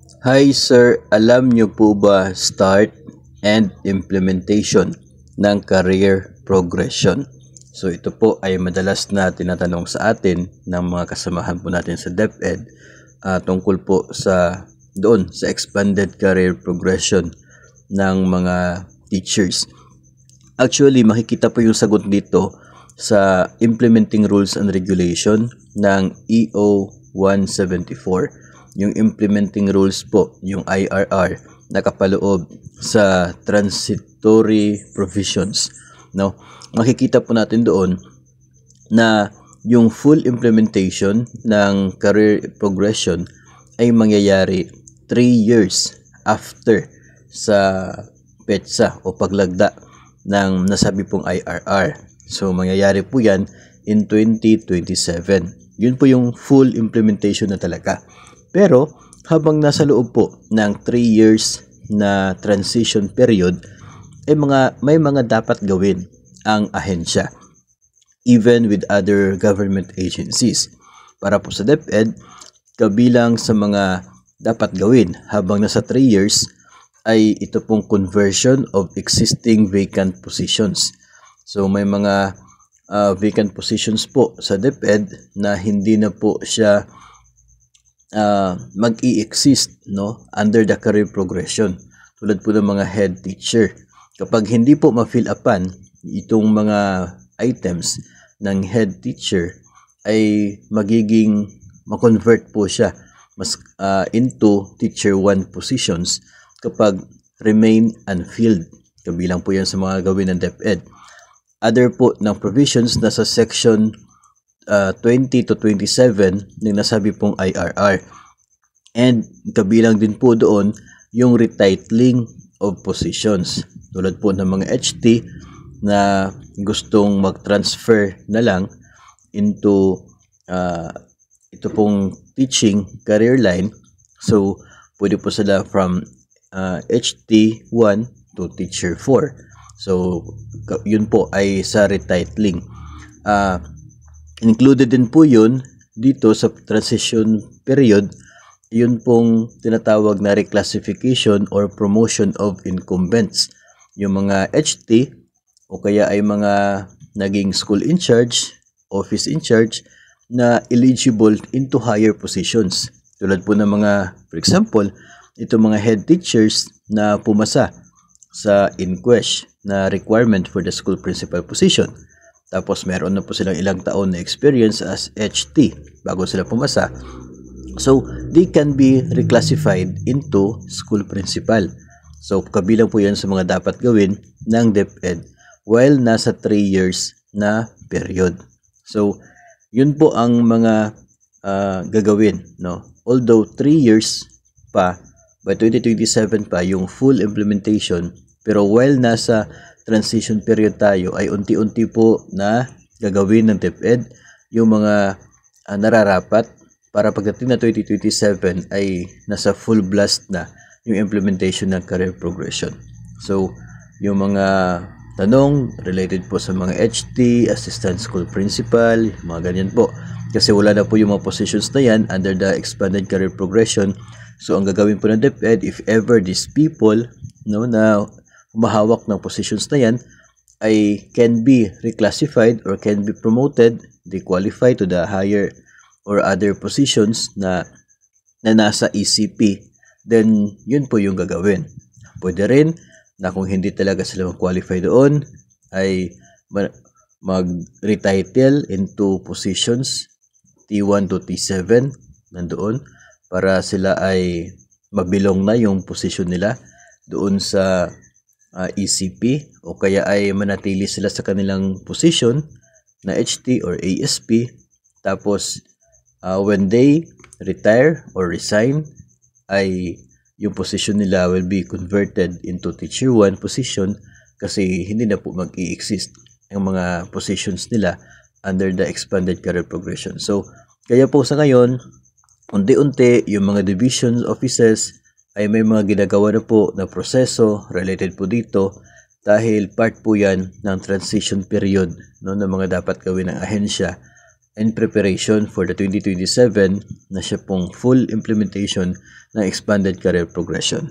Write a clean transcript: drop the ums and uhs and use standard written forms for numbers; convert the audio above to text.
Hi sir, alam niyo po ba start and implementation ng career progression? So ito po ay madalas na tinatanong sa atin ng mga kasamahan po natin sa DepEd tungkol po sa doon sa expanded career progression ng mga teachers. Actually, makikita po yung sagot dito sa Implementing Rules and Regulation ng EO 174. Yung implementing rules po, yung IRR, nakapaloob sa transitory provisions. No? Makikita po natin doon na yung full implementation ng career progression ay mangyayari 3 years after sa petsa o paglagda ng nasabi pong IRR. So, mangyayari po yan in 2027. Yun po yung full implementation na talaga. Pero, habang nasa loob po ng 3 years na transition period, may mga dapat gawin ang ahensya, even with other government agencies. Para po sa DepEd, kabilang sa mga dapat gawin habang nasa 3 years, ay ito pong conversion of existing vacant positions. So may mga vacant positions po sa DepEd na hindi na po siya mag-i-exist under the career progression. Tulad po ng mga head teacher. Kapag hindi po ma-fill upan itong mga items ng head teacher, ay magiging ma-convert po siya into teacher 1 positions kapag remain unfilled. Kabilang po yan sa mga gawin ng DepEd. Other po ng provisions na sa section 20 to 27 ng nasabi pong IRR. And kabilang din po doon yung retitling of positions. Tulad po ng mga HT na gustong mag-transfer na lang into ito pong teaching career line. So, pwede po sila from HT1 to Teacher 4. So, yun po ay sa retitling. Included din po yun dito sa transition period, yun pong tinatawag na reclassification or promotion of incumbents. Yung mga HT o kaya ay mga naging school in charge, office in charge na eligible into higher positions. Tulad po ng mga, for example, itong mga head teachers na pumasa sa INQUESH na requirement for the school principal position. Tapos meron na po silang ilang taon na experience as HT bago sila pumasa. So, they can be reclassified into school principal. So, kabilang po yan sa mga dapat gawin ng DepEd while nasa 3 years na period. So, yun po ang mga gagawin. Although 3 years pa, by 2027 pa yung full implementation, pero while nasa transition period tayo ay unti-unti po na gagawin ng DepEd yung mga nararapat para pagdating na 2027 ay nasa full blast na yung implementation ng career progression. So, yung mga tanong related po sa mga HT, assistant school principal, mga ganyan po. Kasi wala na po yung mga positions na yan under the expanded career progression. So, ang gagawin po ng DepEd, if ever these people na humahawak ng positions na yan ay can be reclassified or can be promoted, they qualify to the higher or other positions na nasa ECP, then yun po yung gagawin. Pwede rin na kung hindi talaga sila mag-qualify doon, ay mag-retitle into positions T1 to T7 nandoon para sila ay mabilong na yung position nila doon sa ECP o kaya ay manatili sila sa kanilang position na HT or ASP. Tapos when they retire or resign ay yung position nila will be converted into Teacher 1 position kasi hindi na po mag-i-exist ang mga positions nila under the expanded career progression. So, kaya po sa ngayon, unti-unti yung mga division offices ay may mga ginagawa na po na proseso related po dito dahil part po yan ng transition period ng mga dapat gawin ng ahensya and preparation for the 2027 na siya pong full implementation ng expanded career progression.